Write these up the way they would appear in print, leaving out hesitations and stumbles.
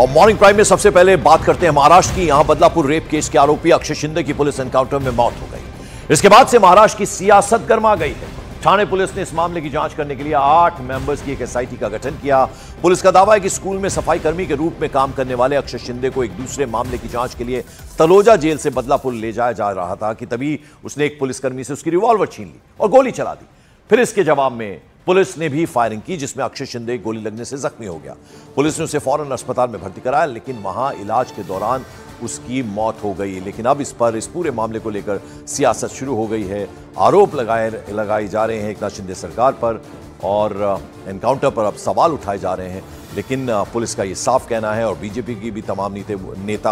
और morning prime में सबसे पहले बात करते हैं महाराष्ट्र की। यहां बदलापुर रेप केस के आरोपी अक्षय शिंदे की पुलिस एनकाउंटर में मौत हो गई। इसके बाद से महाराष्ट्र की सियासत गर्मा गई है। ठाणे पुलिस ने इस मामले की जांच करने के लिए 8 मेंबर्स की एक एसआईटी का गठन किया। पुलिस का दावा है कि स्कूल में सफाई कर्मी के रूप में काम करने वाले अक्षय शिंदे को एक दूसरे मामले की जांच के लिए तलोजा जेल से बदलापुर ले जाया जा रहा था कि तभी उसने एक पुलिसकर्मी से उसकी रिवॉल्वर छीन ली और गोली चला दी। फिर इसके जवाब में पुलिस ने भी फायरिंग की, जिसमें अक्षय शिंदे गोली लगने से जख्मी हो गया। पुलिस ने उसे फौरन अस्पताल में भर्ती कराया, लेकिन वहां इलाज के दौरान उसकी मौत हो गई। लेकिन अब इस पूरे मामले को लेकर सियासत शुरू हो गई है। आरोप लगाए जा रहे हैं एकनाथ शिंदे सरकार पर और एनकाउंटर पर अब सवाल उठाए जा रहे हैं। लेकिन पुलिस का ये साफ कहना है और बीजेपी की भी तमाम नेता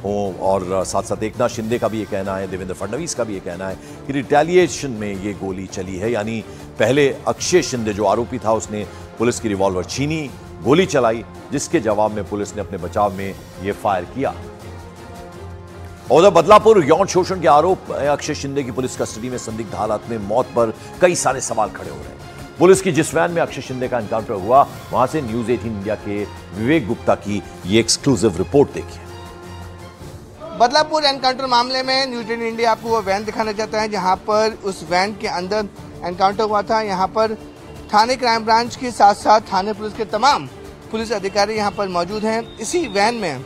हों और साथ साथ एकनाथ शिंदे का भी ये कहना है, देवेंद्र फडणवीस का भी ये कहना है कि रिटेलिएशन में ये गोली चली है। यानी पहले अक्षय शिंदे जो आरोपी था उसने पुलिस की रिवॉल्वर छीनी, गोली चलाई, जिसके जवाब में पुलिस ने अपने बचाव में ये फायर किया। उधर बदलापुर यौन शोषण के आरोप अक्षय शिंदे की पुलिस कस्टडी में संदिग्ध हालत में मौत पर कई सारे सवाल खड़े हो रहे हैं। पुलिस की जिस वैन में अक्षय शिंदे का एनकाउंटर हुआ, वहां से न्यूज 18 इंडिया के विवेक गुप्ता की ये एक्सक्लूसिव रिपोर्ट देखिए। बदलापुर एनकाउंटर मामले में न्यूज 18 इंडिया आपको वो वैन दिखाना चाहता है जहां पर उस वैन के अंदर एनकाउंटर हुआ था। यहां पर थाने क्राइम ब्रांच के साथ साथ थाने पुलिस के तमाम पुलिस अधिकारी यहां पर मौजूद हैं। इसी वैन में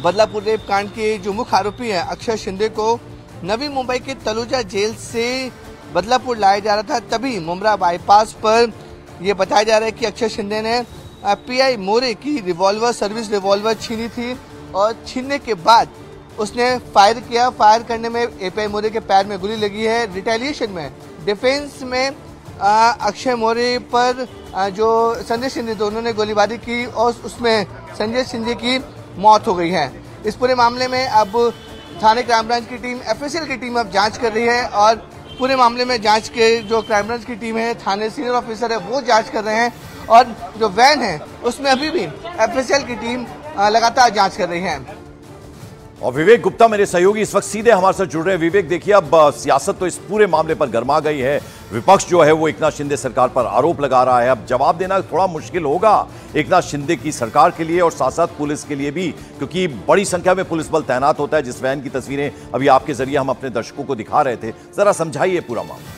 बदलापुर रेप कांड के जो मुख्य आरोपी है अक्षय शिंदे को नवी मुंबई के तलोजा जेल से बदलापुर लाया जा रहा था। तभी मुंब्रा बाईपास पर यह बताया जा रहा है कि अक्षय शिंदे ने पीआई मोरे की रिवॉल्वर सर्विस रिवॉल्वर छीनी थी और छीनने के बाद उसने फायर किया। फायर करने में एपीआई मोरे के पैर में गोली लगी है। रिटेलिएशन में डिफेंस में अक्षय मोरे पर जो संजय शिंदे दोनों ने गोलीबारी की और उसमें संजय शिंदे की मौत हो गई है। इस पूरे मामले में अब थाने क्राइम ब्रांच की टीम, एफएसएल की टीम अब जांच कर रही है और पूरे मामले में जांच के जो क्राइम ब्रांच की टीम है, थाने सीनियर ऑफिसर है, वो जांच कर रहे हैं और जो वैन है उसमें अभी भी एफएसएल की टीम लगातार जांच कर रही है। और विवेक गुप्ता मेरे सहयोगी इस वक्त सीधे हमारे साथ जुड़ रहे हैं। विवेक, देखिए अब सियासत तो इस पूरे मामले पर गर्मा गई है। विपक्ष जो है वो एकनाथ शिंदे सरकार पर आरोप लगा रहा है। अब जवाब देना थोड़ा मुश्किल होगा एकनाथ शिंदे की सरकार के लिए और साथ साथ पुलिस के लिए भी, क्योंकि बड़ी संख्या में पुलिस बल तैनात होता है। जिस वैन की तस्वीरें अभी आपके जरिए हम अपने दर्शकों को दिखा रहे थे, जरा समझाइए पूरा मामला।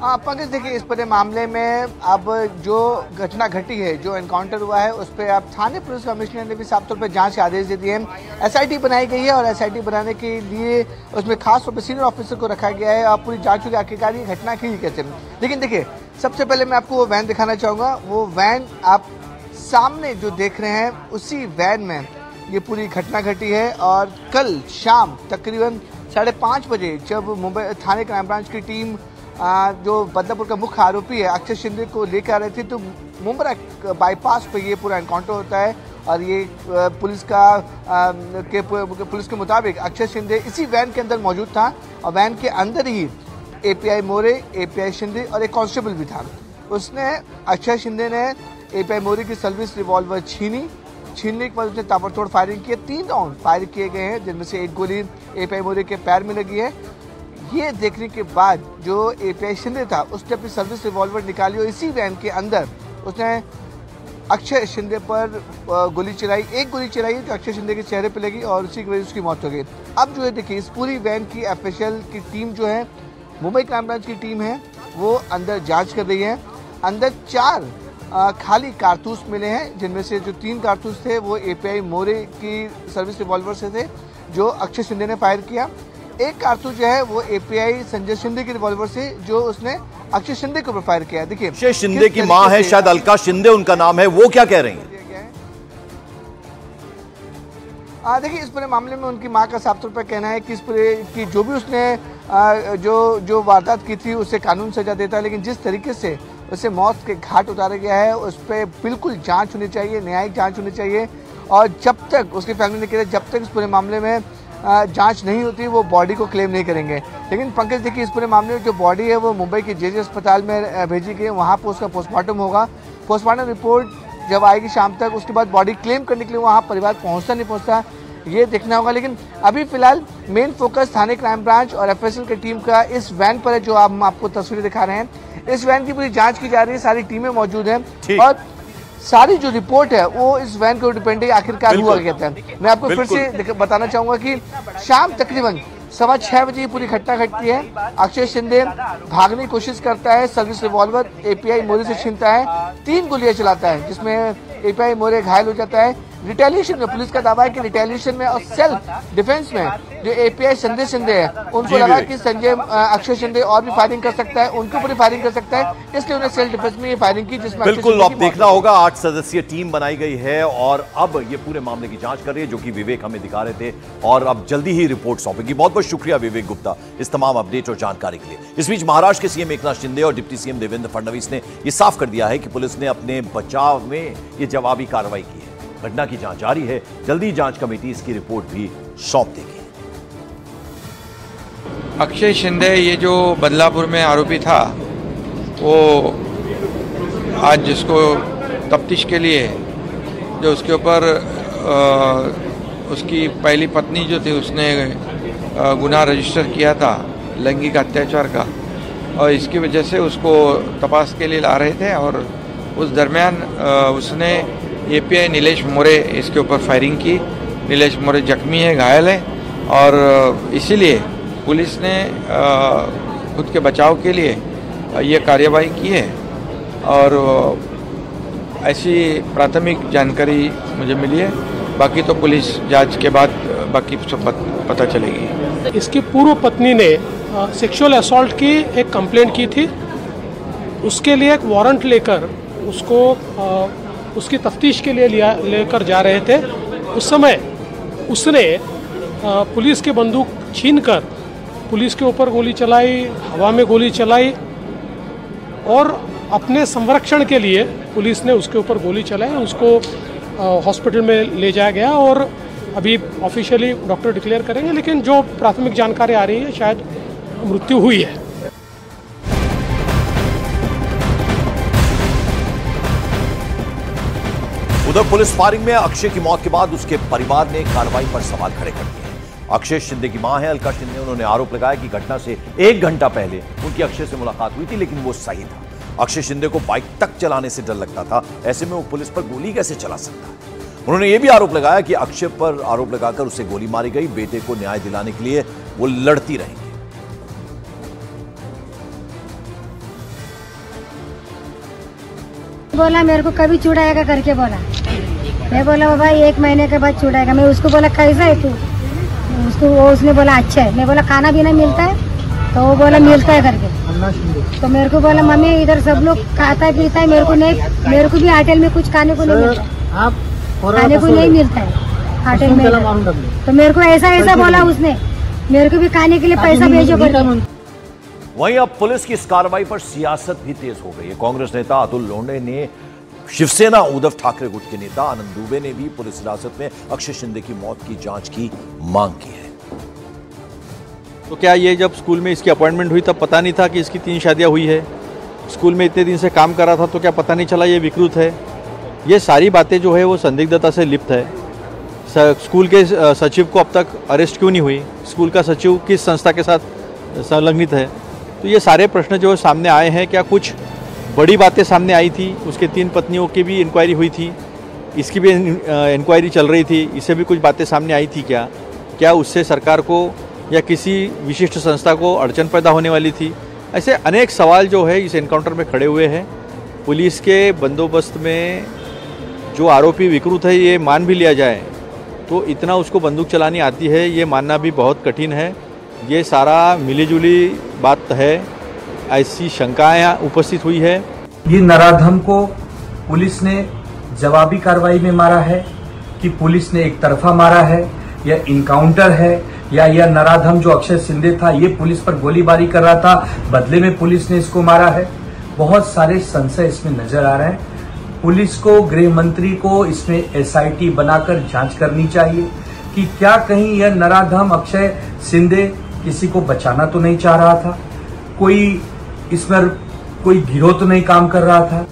पंकज, देखिए इस पूरे मामले में अब जो घटना घटी है, जो एनकाउंटर हुआ है, उस पर अब थाने पुलिस कमिश्नर ने भी साफ तौर पर जांच के आदेश दे दिए हैं। एसआईटी बनाई गई है और एसआईटी बनाने के लिए उसमें खास तौर पर सीनियर ऑफिसर को रखा गया है। अब पूरी जांच होगी आखिरकार ये घटना की कैसे। लेकिन देखिए सबसे पहले मैं आपको वो वैन दिखाना चाहूँगा। वो वैन आप सामने जो देख रहे हैं, उसी वैन में ये पूरी घटना घटी है। और कल शाम तकरीबन 5:30 बजे जब मुंबई थाने क्राइम ब्रांच की टीम जो बदलापुर का मुख्य आरोपी है अक्षय शिंदे को लेकर आ रही थी, तो मुंब्रा बाईपास पे ये पूरा एनकाउंटर होता है। और ये पुलिस के मुताबिक अक्षय शिंदे इसी वैन के अंदर मौजूद था और वैन के अंदर ही एपीआई मोरे, एपीआई शिंदे और एक कांस्टेबल भी था। उसने अक्षय शिंदे ने एपीआई मोरे की सर्विस रिवॉल्वर छीनने के बाद उसने ताबड़तोड़ फायरिंग की। 3 राउंड फायर किए गए हैं, जिनमें से एक गोली एपीआई मोरे के पैर में लगी है। ये देखने के बाद जो एपीआई शिंदे था उसने अपनी सर्विस रिवॉल्वर निकाली और इसी वैन के अंदर उसने अक्षय शिंदे पर गोली चलाई। एक गोली चलाई जो अक्षय शिंदे के चेहरे पर लगी और उसी की वजह से उसकी मौत हो गई। अब जो है देखिए इस पूरी वैन की एफएसएल की टीम जो है, मुंबई क्राइम ब्रांच की टीम है, वो अंदर जांच कर रही है। अंदर 4 खाली कारतूस मिले हैं, जिनमें से जो 3 कारतूस थे वो एपीआई मोरे की सर्विस रिवॉल्वर से थे जो अक्षय शिंदे ने फायर किया। एक कारतूस जो है वो एपीआई संजय शिंदे की रिवॉल्वर से जो उसने अक्षय शिंदे के ऊपर फायर किया। देखिए अक्षय शिंदे की मां है, शायद अलका शिंदे उनका नाम है, वो क्या कह रही हैं? देखिए इस पूरे मामले में उनकी मां का साफ तौर पर कहना है कि इस पूरे की जो भी उसने जो वारदात की थी उसे कानून सजा देता है, लेकिन जिस तरीके से उसे मौत के घाट उतारा गया है उस पर बिल्कुल जांच होनी चाहिए, न्यायिक जांच होनी चाहिए। और जब तक उसकी फैमिली ने कहा जब तक इस पूरे मामले में जांच नहीं होती वो बॉडी को क्लेम नहीं करेंगे। लेकिन पंकज देखिए इस पूरे मामले में जो बॉडी है वो मुंबई के जेजे अस्पताल में भेजी गई है। वहाँ पर उसका पोस्टमार्टम होगा। पोस्टमार्टम रिपोर्ट जब आएगी शाम तक, उसके बाद बॉडी क्लेम करने के लिए वहाँ परिवार पहुँचता नहीं पहुँचता ये देखना होगा। लेकिन अभी फिलहाल मेन फोकस थाने क्राइम ब्रांच और एफएसएल की टीम का इस वैन पर है जो हम आपको तस्वीरें दिखा रहे हैं। इस वैन की पूरी जांच की जा रही है, सारी टीमें मौजूद हैं और सारी जो रिपोर्ट है वो इस वैन के ऊपर डिपेंड है आखिरकार हुआ क्या था। मैं आपको फिर से बताना चाहूंगा कि शाम तकरीबन 6:15 बजे पूरी घटना घटती है। अक्षय शिंदे भागने की कोशिश करता है, सर्विस रिवॉल्वर एपीआई मोरे से छीनता है, 3 गोलियां चलाता है जिसमें एपीआई मोरे घायल हो जाता है। रिटेलिएशन में पुलिस का दावा है कि रिटेलिएशन में और सेल्फ डिफेंस में जो एपीआई संजय शिंदे है उनको लगा कि अक्षय शिंदे और भी फायरिंग कर सकता है, उनके ऊपर फायरिंग कर सकता है, इसलिए उन्हें सेल्फ डिफेंस में ये फायरिंग की जिसमें बिल्कुल अब देखना होगा। 8 सदस्यीय टीम बनाई गई है और अब ये पूरे मामले की जांच कर रही है, जो कि विवेक हमें दिखा रहे थे, और अब जल्दी ही रिपोर्ट सौंपेगी। बहुत बहुत शुक्रिया विवेक गुप्ता इस तमाम अपडेट और जानकारी के लिए। इस बीच महाराष्ट्र के सीएम एकनाथ शिंदे और डिप्टी सीएम देवेंद्र फडणवीस ने यह साफ कर दिया है कि पुलिस ने अपने बचाव में ये जवाबी कार्रवाई की है। घटना की जांच जारी है, जल्दी जांच कमेटी इसकी रिपोर्ट भी सौंप देगी। अक्षय शिंदे ये जो बदलापुर में आरोपी था, वो आज जिसको तफ्तीश के लिए जो उसके ऊपर उसकी पहली पत्नी जो थी उसने गुनाह रजिस्टर किया था लैंगिक अत्याचार का, और इसकी वजह से उसको तपास के लिए ला रहे थे और उस दरमियान उसने एपीआई नीलेश मोरे इसके ऊपर फायरिंग की। नीलेश मोरे जख्मी है, घायल है, और इसीलिए पुलिस ने खुद के बचाव के लिए ये कार्यवाही की है। और ऐसी प्राथमिक जानकारी मुझे मिली है, बाकी तो पुलिस जांच के बाद बाकी सब पता चलेगी। इसकी पूर्व पत्नी ने सेक्सुअल असॉल्ट की एक कंप्लेंट की थी, उसके लिए एक वारंट लेकर उसको उसकी तफ्तीश के लिए लेकर जा रहे थे। उस समय उसने पुलिस की बंदूक छीनकर पुलिस के ऊपर गोली चलाई, हवा में गोली चलाई, और अपने संरक्षण के लिए पुलिस ने उसके ऊपर गोली चलाई। उसको हॉस्पिटल में ले जाया गया और अभी ऑफिशियली डॉक्टर डिक्लेयर करेंगे, लेकिन जो प्राथमिक जानकारी आ रही है शायद मृत्यु हुई है। उधर पुलिस फायरिंग में अक्षय की मौत के बाद उसके परिवार ने कार्रवाई पर सवाल खड़े कर दिए हैं। अक्षय शिंदे की मां है अलका शिंदे, उन्होंने आरोप लगाया कि घटना से 1 घंटा पहले उनकी अक्षय से मुलाकात हुई थी, लेकिन वो सही था। अक्षय शिंदे को बाइक तक चलाने से डर लगता था, ऐसे में वो पुलिस पर गोली कैसे चला सकता है। उन्होंने ये भी आरोप लगाया कि अक्षय पर आरोप लगाकर उसे गोली मारी गई, बेटे को न्याय दिलाने के लिए वो लड़ती रहेंगी। बोला मेरे को कभी छुड़ाएगा करके बोला। मैं बोला बाबा 1 महीने के बाद छुड़ाएगा। मैं उसको बोला कैसा है तू, उसने बोला अच्छा है। मैं बोला खाना भी नहीं मिलता है, तो वो बोला मिलता है करके। तो मेरे को बोला मम्मी इधर सब लोग खाता है पीता है, मेरे को नहीं, मेरे को भी होटल में कुछ खाने को नहीं मिलता, खाने को नहीं मिलता है होटल में। तो मेरे को ऐसा बोला उसने, मेरे को भी खाने के लिए पैसा भेजो करके। वहीं अब पुलिस की इस कार्रवाई पर सियासत भी तेज हो गई है। कांग्रेस नेता अतुल लोंढे ने शिवसेना उद्धव ठाकरे गुट के नेता आनंद दुबे ने भी पुलिस हिरासत में अक्षय शिंदे की मौत की जांच की मांग की है। तो क्या ये जब स्कूल में इसकी अपॉइंटमेंट हुई तब पता नहीं था कि इसकी 3 शादियां हुई है? स्कूल में इतने दिन से काम कर रहा था तो क्या पता नहीं चला ये विकृत है? ये सारी बातें जो है वो संदिग्धता से लिप्त है। स्कूल के सचिव को अब तक अरेस्ट क्यों नहीं हुई? स्कूल का सचिव किस संस्था के साथ संलग्नित है? तो ये सारे प्रश्न जो सामने आए हैं। क्या कुछ बड़ी बातें सामने आई थी? उसके 3 पत्नियों की भी इंक्वायरी हुई थी, इसकी भी इंक्वायरी चल रही थी, इससे भी कुछ बातें सामने आई थी क्या? क्या उससे सरकार को या किसी विशिष्ट संस्था को अड़चन पैदा होने वाली थी? ऐसे अनेक सवाल जो है इस एनकाउंटर में खड़े हुए हैं। पुलिस के बंदोबस्त में जो आरोपी विकृत है ये मान भी लिया जाए तो इतना उसको बंदूक चलानी आती है ये मानना भी बहुत कठिन है। ये सारा मिलीजुली बात है, ऐसी शंकाएं उपस्थित हुई है। ये नराधम को पुलिस ने जवाबी कार्रवाई में मारा है कि पुलिस ने एक तरफा मारा है, या इनकाउंटर है, या यह नराधम जो अक्षय शिंदे था ये पुलिस पर गोलीबारी कर रहा था, बदले में पुलिस ने इसको मारा है। बहुत सारे संशय इसमें नजर आ रहे हैं। पुलिस को, गृह मंत्री को इसमें एसआईटी बनाकर जांच करनी चाहिए कि क्या कहीं यह नराधम अक्षय शिंदे किसी को बचाना तो नहीं चाह रहा था, कोई इसमें कोई गिरोह तो नहीं काम कर रहा था।